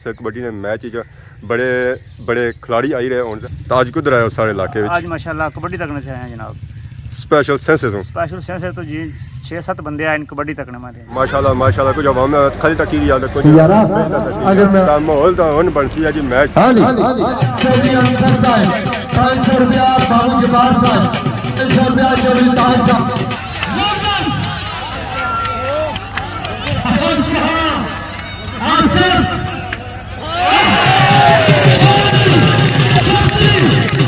इस कबड्डी ने मैच बड़े बड़े खिलाड़ी आई रहे होने तो अज कुधर आए हो सारे इलाके में? आज माशाल्लाह कबड्डी तकने से आए हैं जनाब। स्पेशल सेंसेस हूँ स्पेशल सेंस है तो जी 6-7 बंदे आए कबड्डी तकने मारे। माशाल्लाह माशाल्लाह कुछ अवाम खाली तक ही याद कुछ अगर मैं माहौल तो हुन बनसी है जी मैच। हां जी चौधरी अंसर साहब 500 रुपया बाबू जबार साहब 300 रुपया चौधरी ताज साहब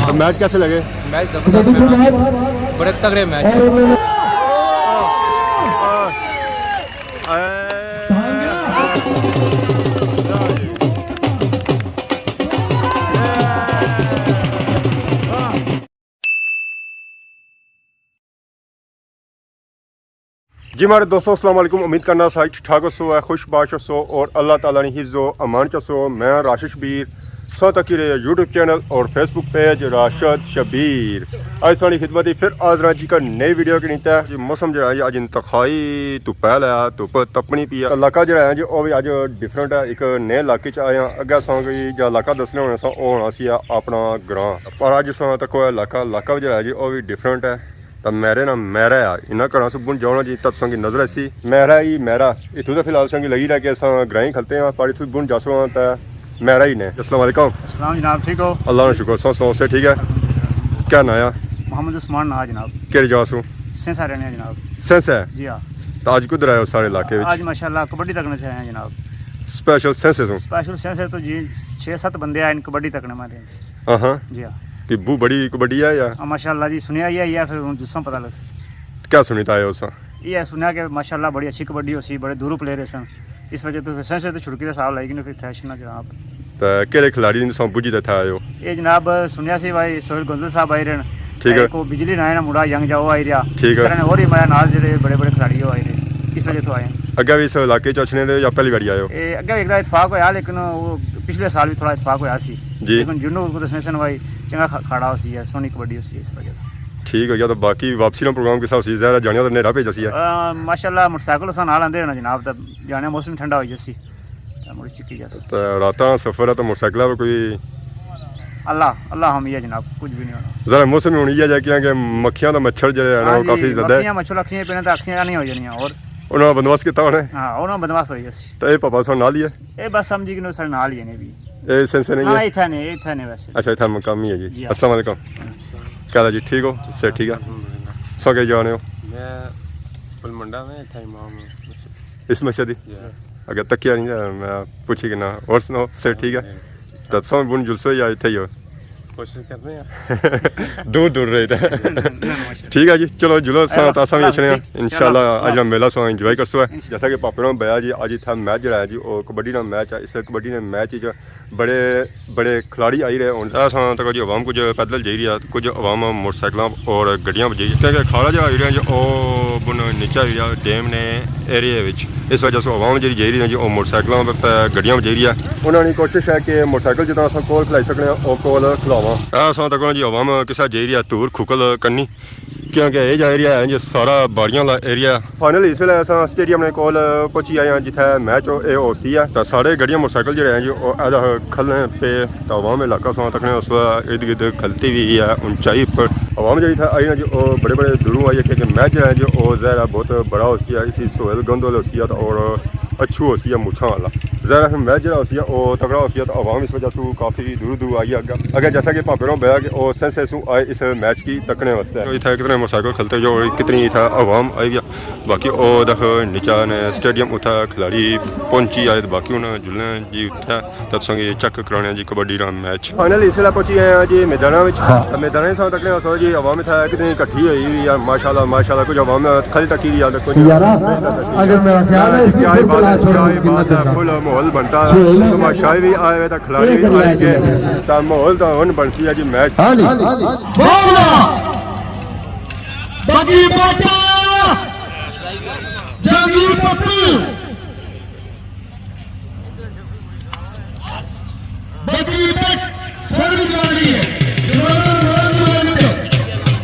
तो मैच कैसे लगे? मैच जबरदस्त, बड़े तगड़े मैच। जी हमारे दोस्तों अस्सलाम वालेकुम। उम्मीद करना साइट ठाक सो है, खुश बाश सो और अल्लाह ताला ने हिफ्ज़ो अमान चसो। मैं राशिद शबीर सो तकीर यूट्यूब चैनल और फेसबुक पेज राशिद शबीर आज साड़ी खिदमत ही फिर आजरा जी का नई वीडियो की नीता है जी। मौसम जो है जी अज इंतखाई धुप्प है, धुप्प तपनी पी है। इलाका जो है जी वह भी अज डिफरेंट है, एक नए इलाके च आए हैं। अगे सौ कोई जो इलाका दसने होने सो होना सी अपना ग्रां, पर अज सौ तक इलाका जो है जी वह भी डिफरेंट है। तो मेरे ना मैरा है इन्होंने घर से बुन जाना जी तब संगी नजर ऐसी मैरा ही मैरा इतों तो फिलहाल संगी लगी रह के अस ग्राई खलते हैं पर इतों बुन जासो तो मैरा ही ने। अस्सलाम वालेकुम। अस्सलाम जनाब, ठीक हो? अल्लाह का शुक्र सौ से ठीक है। क्या ना है? मोहम्मद उस्मान ना जनाब। केड़ी जासू? सेंस आ रहे हैं जनाब। सेंस है जी हाँ। तो अज कुधर आए हो सारे इलाके में? आज माशाल्लाह कबड्डी तकने से आए हैं जनाब। स्पेशल सेंसेस हूँ। स्पेशल सेंस है तो जी 6-7 बंदे आए कबड्डी तकने मारे। हाँ जी हाँ। कि बू बड़ी कबड्डी है या माशाल्लाह जी सुनिया ही है या फिर जिसम पता लग क्या सुनी था उस? ये सुना कि माशाल्लाह बड़ी अच्छी कबड्डी हो सी, बड़े दूर प्लेयर सन, इस वजह तो सेंस है तो छुड़की का साहब लाएगी फिर फैशन ना जनाब। तो केड़े खिलाड़ी ने सौ बुझी था आयो? ये जनाब सुनिया सी भाई सोहेल गोंदल साहब आई रहे। ठीक है। को बिजली ना है ना मुड़ा यंग जाओ आई रहा। ठीक है। इस तरह ने और ही मेरा नाल जेडे बड़े बड़े खिलाड़ी हो आई रहे, इस वजह तो आए हैं। अगे भी इस इलाके च अच्छने दे या पहली बारी आयो? ए अगे एक इतफाक होया लेकिन वो पिछले साल भी थोड़ा इतफाक होया सी जी। लेकिन जुनू को दसने सन भाई चंगा खड़ा हो सी है, सोनी कबड्डी हो सी इस वजह ठीक हो गया। तो बाकी वापसी ना प्रोग्राम के हिसाब से ज़रा जानिया तो नेरा भेजा सी है। माशाल्लाह मोटरसाइकिल सन नाल आंदे ना जनाब, तब जाने मौसम ठंडा हो जसी तो मुड़ी चिक्की जसी। तो रात सफर है तो मोटरसाइकिल पर कोई अल्लाह अल्लाह हम ये जनाब कुछ भी नहीं होना। ज़रा मौसम होनी है जाए कि मक्खियां तो मच्छर जो है ना वो काफ़ी ज़्यादा है। मच्छर अखियां पे तो अखियां नहीं हो जानियां और उन्होंने बंदोबस्त किया उन्हें? हां उन्होंने बंदोबस्त हो जसी। तो ये पापा सो नाल ही है? ए बस समझी कि सर नाल ही है ने भी ये सेंस नहीं हां है? इथा ने वैसे। अच्छा इतना मकाम ही है जी। जी। अस्सलाम वालेकुम। क्या हाल जी? ठीक हो? से ठीक है। सो के जाने हो? मैं पलमंडा में था इमाम इस मस्जिद अगर तकिया नहीं मैं पूछी कि ना और सुनो से ठीक है। तो सो बुन जुलसो या इथे ही हो? कोशिश कर रहे हैं दूर दूर रहे थे ठीक है जी। चलो जुलो साथ भी चले इंशाल्लाह आज ना मेला सो एंजॉय कर सो है। जैसा कि पापा ने बताया जी आज इतना मैच जो है जी वो कबड्डी का मैच है। इस कबड्डी ने मैच बड़े बड़े खिलाड़ी आई रहे होने तक जी अवाम कुछ पैदल जाई रही है, कुछ अवाम मोटरसाइकिल और गड्डियां जाई क्योंकि खाड़ा जो एरिया जी वो बुन नीचा एरिया डैम ने एरिया इस वजह से अवाम जी जाई रही है जी वो मोटरसाइकिलों पर गड्डियां जाई रही है। उन्होंने कोशिश है कि मोटरसाइकिल जितना अस कोल खिलाई सकते हैं वो कोल खिलावा तक जी अवाम किसा जाई रही है धूर खुकल करनी क्योंकि ये जो एरिया है जी सारा बाड़ियां वाला एरिया। फाइनल इसलिए अस स्टेडियम ने कोल पहुंची आए हैं जिथे मैच हो सी है। तो सारे गड्डियां मोटरसाइकिल जो है जी खलने पे तो अवाम इलाका सो तक उस इर्द गिर्द खलती हुई है ऊंचाई पर। अवाम जी आई ना जी वो बड़े बड़े दूरों आई है क्योंकि मैच जो है जी वो ज़रा बहुत बड़ा हो सी है। इसी सोहेल गोंदल हो सी है और अच्छू हो सी है मुछा वाला ज़रा मैच जो हो सी है वो तगड़ा हो सी है। तो अवाम इस वजह से काफ़ी दूर दूर आई है अगर जैसा कि पापे ने बताया कि वो सेंसेस आए इस मैच की तकने वास्ते। इतना कितने मोटरसाइकिल खलते जो कितनी इतना अवाम आई गया बाकी वो देख नीचा ने स्टेडियम उठा खिलाड़ी पहुंची आए बाकी उन्हें जुलने जी उठा तब संगे चेक कराने जी कबड्डी का मैच। फाइनल इसलिए पहुंची आए हैं जी मैदान मैदान से तकने सो जी अवाम इतना कितनी इकट्ठी हुई हुई है माशाल्लाह माशाल्लाह। कुछ अवाम खाली तक ही याद कुछ अगर मेरा ख्याल है इसकी फुल माहौल बनता है तमाशाई भी आए हुए तो खिलाड़ी भी आएंगे तो माहौल तो हुन बनसी है जी मैच। बगी बाटा जंगी पप्पू बगी बट सर्व गाड़ी है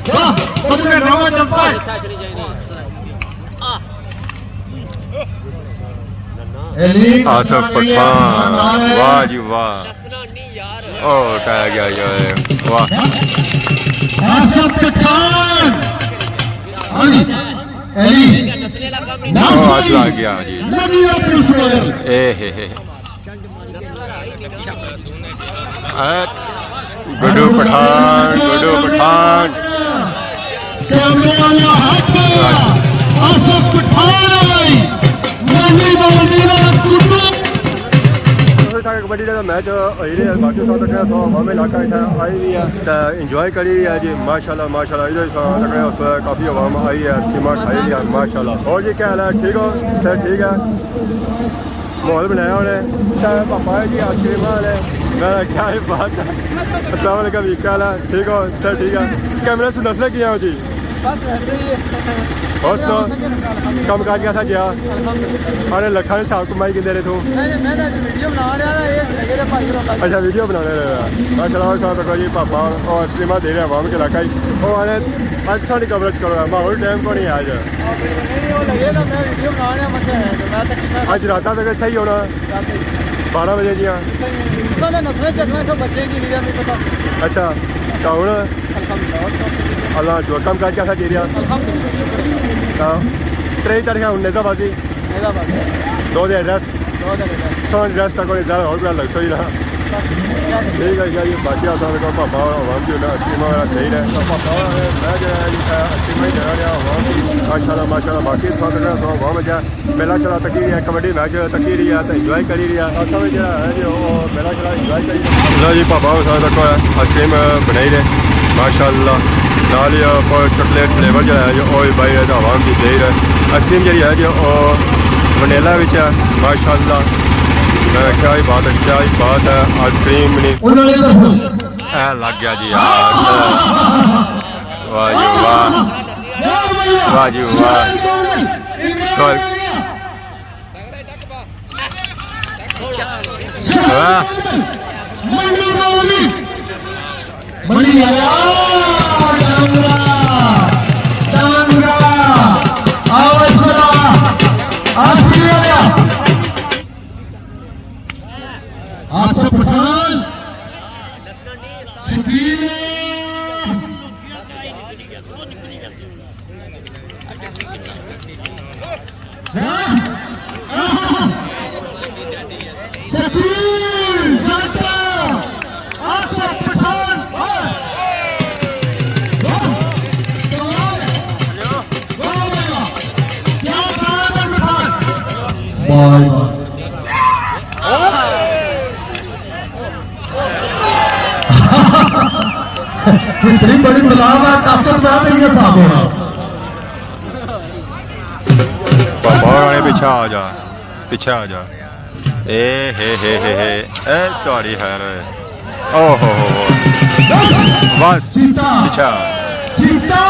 वाह तुमने नवा चंपा एलीट आसफ पठान वाह जी वाह ओ उठाया गया ये वाह आसफ पठान एलीट ओ आज आ गया जी नदिया पुलिस वाले ए गुड्डू पठान कैमरा हाथ में आसफ पठान नदी बल्दिया कुतुब कबड्डी का मैच होई रहा बाकी सब तक सो हमें इलाका इतना आई हुई है तो इंजॉय करी रही है जी माशाल्लाह इधर तक उस काफ़ी आवाम आई है स्कीमा खाई रही है माशाल्लाह। और जी क्या हाल है ठीक हो सर ठीक है माहौल बनाया उन्हें पापा है जी आइसक्रीम वाले मैं क्या है बात है अस्सलाम वालेकुम जी क्या हाल है ठीक हो सर ठीक है कैमरे से दसना किया हो जी और सुनो कम काज कैसा गया अरे लखा ने साहब कमाई कितने रहे तू अच्छा वीडियो बना रहे माशाल्लाह साहब तक जी पापा और आइसक्रीमा दे रहे हैं आवाम के इलाका ही और आने आज साड़ी कवरेज करो माहौल टाइम को नहीं आज आज रात तक इतना ही होना 12 बजे दियाँ अच्छा तो हूँ अल्लाह जो कम काज कैसा दे रहा ट्रेन चढ़ गया हूँ नेजाबाजी 2 दे एड्रेस सोन एड्रेस तक ज़्यादा और भी लग सही रहा ठीक है जी बाकी आता है पापा आवाम की स्कीमा वगैरह सही रहे पापा मैं जो है स्कीमा ही दे रहा आवाम की माशाल्लाह बाकी सब आवाम जो मेला चला तकी रही है कबड्डी मैच तकी रही है तो इंजॉय करी रही है असल में जो है जो मेला चला इंजॉय करी जी पापा तक आइसक्रीम बनाई रहे माशाल्लाह नाल चॉकलेट फ्लेवर जो है जो बाई है आवाम की दे रहे आइसक्रीम जी है जो वनीला विच है माशाल्लाह क्या ही बात है आइसक्रीम नहीं लग गया जी यार वाह जी वाह जी आसफ पठान शकील शकील जाता आसफ पठान क्या बात है पठान इतनी बड़ी बदलाव है ताकत बात है ये साहब होना पापा पीछे आ जा ए हे तुम्हारी खैर ओहो बस पीछे चीता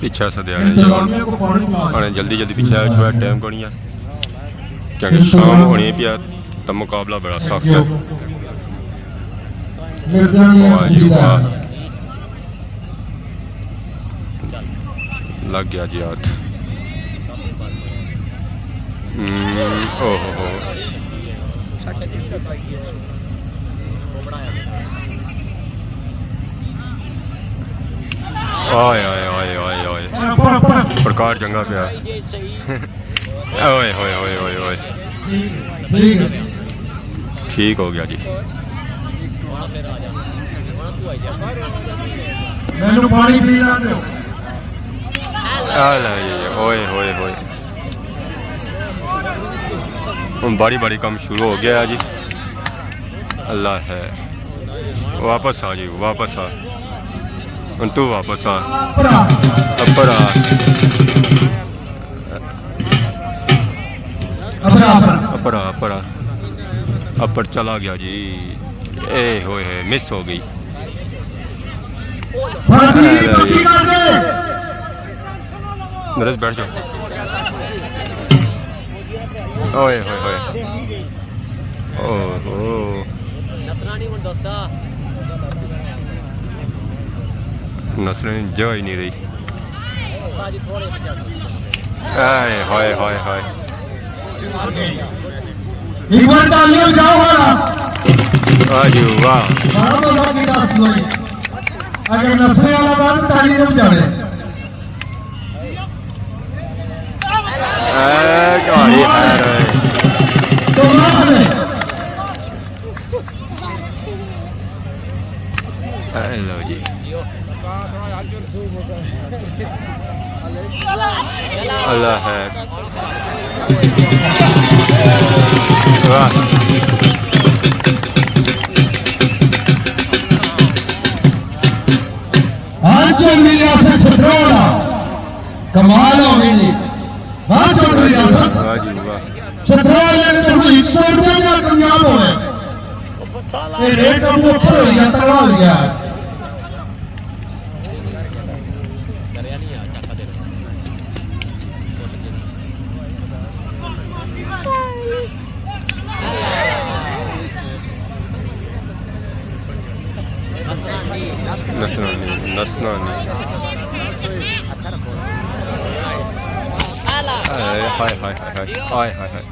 पीछा सदया जल्दी पीछे थोड़ा टाइम को नहीं है क्योंकि शाम होनी पिया तो मुकाबला बड़ा सख्त है वाह जी वाह लग गया जी हाथ ओहो आए प्रकार चंगा पिया ओए ठीक हो गया जी मैनू पानी पीना दो ओए हम बारी काम शुरू हो गया है जी अल्लाह है वापस आ जी वापस आ तू वापस आ अपर चला गया जी ए होए मिस हो गई नरेश बैठ जाओ ओए होए होए ओहो नसने जगह ही नहीं रही आए हाय हाय हाय एक बार तालियां बजाओ वाला आज वाह मारो तो की दास कोई अगर नसरे वाला बात ताली नहीं बजावे कहानी है रे तो मार हेलो जी अल्लाह है वाह आज चौधरी रियासत छतरौड़ा कमाल हो गई वाह चौधरी रियासत वाह जी वाह छतरौड़ा तो 100 रुपए का कामयाब हो गए ये रेट अब ऊपर हो गया तगड़ा हो गया नसना हाय हाय हाय हाय हाय हाय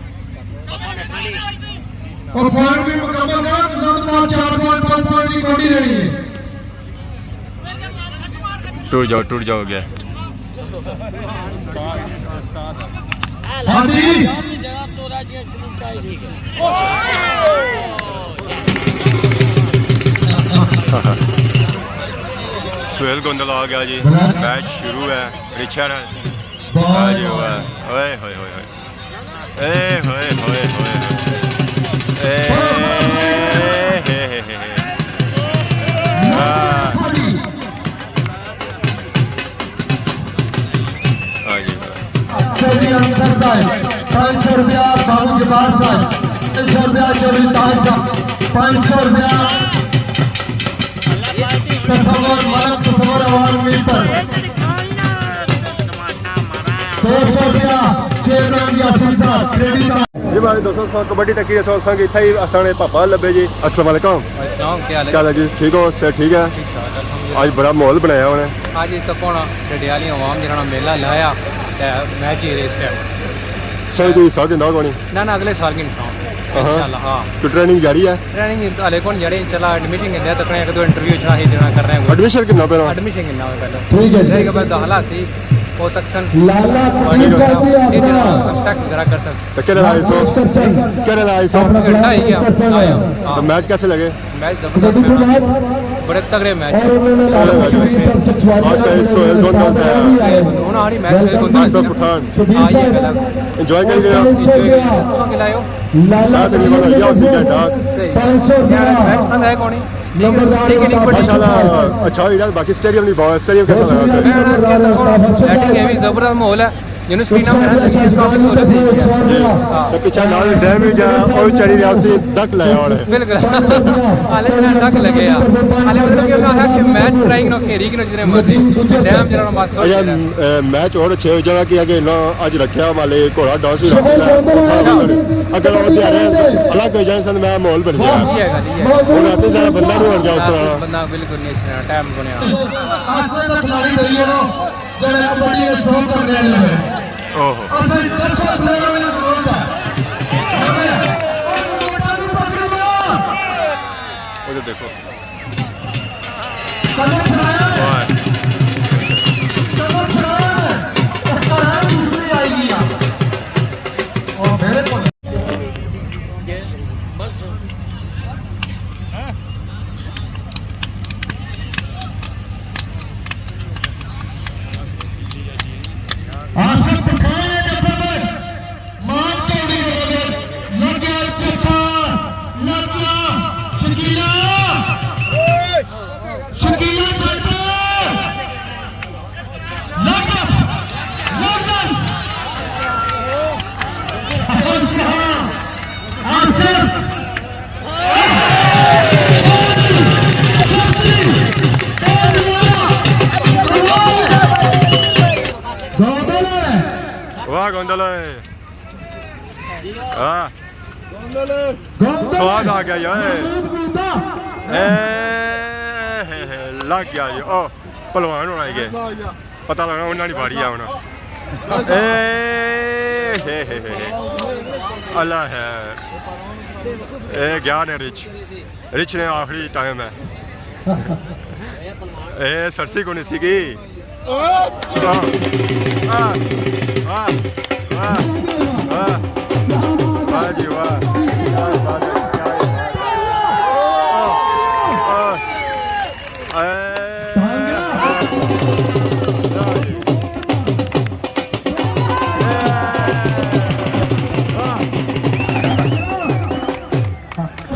और पॉइंट भी मुकम्मल है तो 4 पॉइंट की कोडी रही है टूट जाओ गया हादी सुहेल गोंदल आ गया जी मैच शुरू है रिचर है आज हुआ ओए होए होए होए ए होए होए होए ए हे हे चौधरी अंसर साहब 500 रुपया बाबू जबार साहब 300 रुपया चौधरी ताज साहब 500 रुपया तस्वर मलक तस्वर अवार्ड मिलकर 200 रुपया चेयरमैन यासिन साहब क्रेडिट जी हमारे दोस्तों कबड्डी तक की संग इतना ही आसाने पापा लबे जी अस्सलाम वालेकुम क्या हाल है जी ठीक हो सर ठीक है आज बड़ा माहौल बनाया उन्हें आज तक होना डडियाली आवाम जरा मेला लाया मैच ही रेस टाइम सर कोई साथ दिंदा कोनी ना अगले साल की इंसान इंशाल्लाह हाँ तो ट्रेनिंग जारी है ट्रेनिंग हले कौन जड़े चला एडमिशन के तक एक दो इंटरव्यू चला ही देना कर रहे हैं एडमिशन कितना पहला एडमिशन कितना है पहले ठीक है जाएगा बाद दाखला सी वो तकसन लाला सख्त जरा कर सकते तो क्या लाए सो घंटा ही क्या तो मैच कैसे लगे मैच जबरदस्त बड़े तगड़े मैच आज का सोहेल गोंदल था उन्होंने मैच को सब पठान आइए गलत एंजॉय कर गया खिलायो लाला तो नहीं वाला या उसी का डाक सही मैच पसंद है कौन माशाल्लाह अच्छा ही बाकी स्टेडियम नहीं बहुत स्टेडियम कैसा लगा सर बैटिंग है भी जबरदस्त माहौल है यूनिवर्सिटी नाम है इसका काफी सहूलत है तो पीछे नाल डैमेज है और चढ़ी रहा सी डक लाया और बिल्कुल हाले ना डक लगे यार हाले मतलब कि ना है कि मैच ट्राइंग नो खेरी की जितने मर्जी डैम जरा बस कर मैच और अच्छे हो जाएगा कि आगे ना आज रखा वाले घोड़ा डांस ही रखा अगर वो त्यारे अलग हो जाए सन मैं माहौल बन गया ये है और आते सारा बंदा नहीं बन गया उस तरह बंदा बिल्कुल नहीं अच्छा टाइम बने आसमान का खिलाड़ी रही है ना जरा कबड्डी में शो कर रहे हैं ओहो और फिर दर्शक प्लेयरों ने बोला वो देखो चलो छड़ाया वाह चलो छड़ाया है दूसरी आएगी यार और मेरे को आसिफ वाह गोंदल हाँ स्वाद आ गया यार लग गया जी ओ पहलवान होना है पता लगना उन्होंने बाड़ी आ होना अल्लाह है गया ने रिच ने आखिरी टाइम है सरसी को नहीं सीगी वाह जी वाह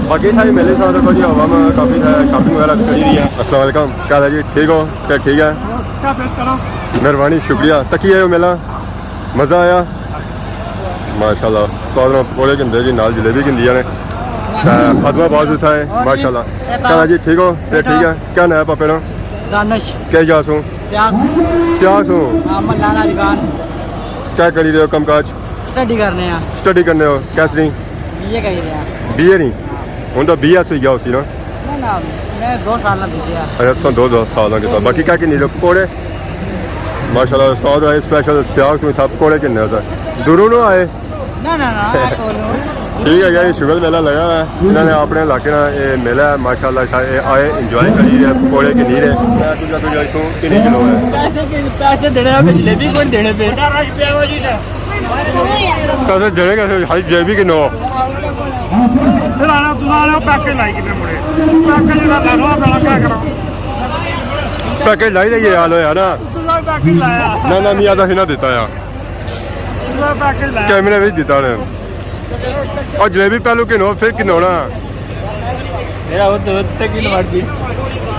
बाकी था मेले साथ देखो जी हवा में काफ़ी था शॉपिंग वगैरह चली रही है। अस्सलाम वालेकुम, क्या है जी, ठीक हो, सेहत ठीक है? मेहरबानी, शुक्रिया। तकी है मेला, मज़ा आया माशाल्लाह। स्वाद पूरे गिंदे जी नाल जलेबी गिंदियाँ ने खदमा बहुत उठा है माशाल्लाह। क्या है जी, ठीक हो, सेहत ठीक है? क्या नाम है पापे ना? दानिश क्या जास हूँ सियास हूँ। क्या करी रहे हो कम काज? स्टडी करने हो कैसे नहीं? BA नहीं हूँ तो BS हो गया उसी ना मैं 2 साल बीतिया। अच्छा तुम 2 साल के बाद बाकी क्या किन्नी लो पकौड़े माशाल्लाह उस्ताद आए स्पेशल सियाग में था पकौड़े किन्ने होता दूरों ना आए ठीक है ये शुगर मेला लगा है इन्होंने अपने इलाके ना ये मेला है माशाल्लाह आए इंजॉय करी रहे पकौड़े किन्नी रहे किन्नी किलो है पैसे देने जलेबी कौन देने पे कैसे देने कैसे हाई जलेबी किन्नो फिर आना तुम्हारे पैकेज लाई कितने मुड़े पैकेज ला लो अपना क्या करो पैकेज लाई दे हाल होया ना तुझा पैकेज लाया ना मियाँ का ना दिता यार तुझा पैकेज लाया कैमरे में दिता ने और जलेबी पहलू किनो फिर किनो ना मेरा वो तो किलो मार दी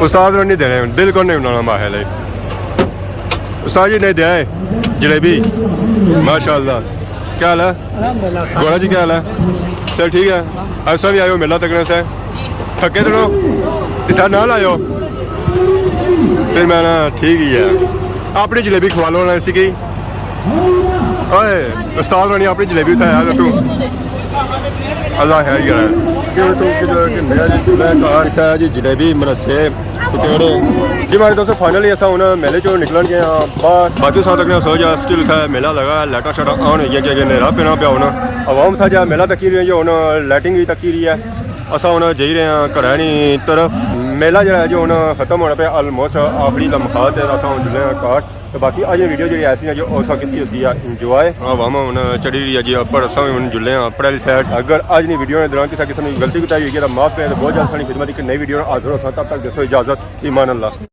उस्ताद ने नहीं देने दिल को नहीं बनाना माहे ले उस्ताद जी नहीं दिया है जलेबी माशाल्लाह क्या हाल है गोरा जी क्या हाल है सर ठीक है ऐसा भी आयो मेला तकने से थके तो इस ना लाओ फिर मैं ना ठीक ही है अपनी जलेबी खवा लो ना इसी की ओए उस्ताद ने अपनी जलेबी उठाया तू अल्लाह खैर करा क्यों तू किधर जी जलेबी मरसे पकौड़े जी हमारे दोस्तों फाइनली ऐसा होना मेले चो निकलन गए बाहर बाकी साथ तक सो जा स्टिल था मेला लगा लाइटा शाटा ऑन हो गया नेरा पेना पे होना आवाम था जा मेला तकी रही है होना लाइटिंग भी तकी रही है असा होना जाई रहे हैं घरानी तरफ मेला जो है जो होना खत्म होना पे ऑलमोस्ट आखिरी लम्हात है असा जुले काट तो बाकी अज वीडियो जी ऐसी है जो असा की इंजॉय आवाम हूँ चढ़ी रही है जी पर असा भी जुले हैं पढ़े वाली साइड अगर अज नहीं वीडियो के दौरान किसी किस्म की गलती बताई हुई है तो माफ करें तो बहुत जल्द सारी खिदमत एक नई वीडियो हाजिर हो तब तक दसो इजाजत ईमान अल्लाह।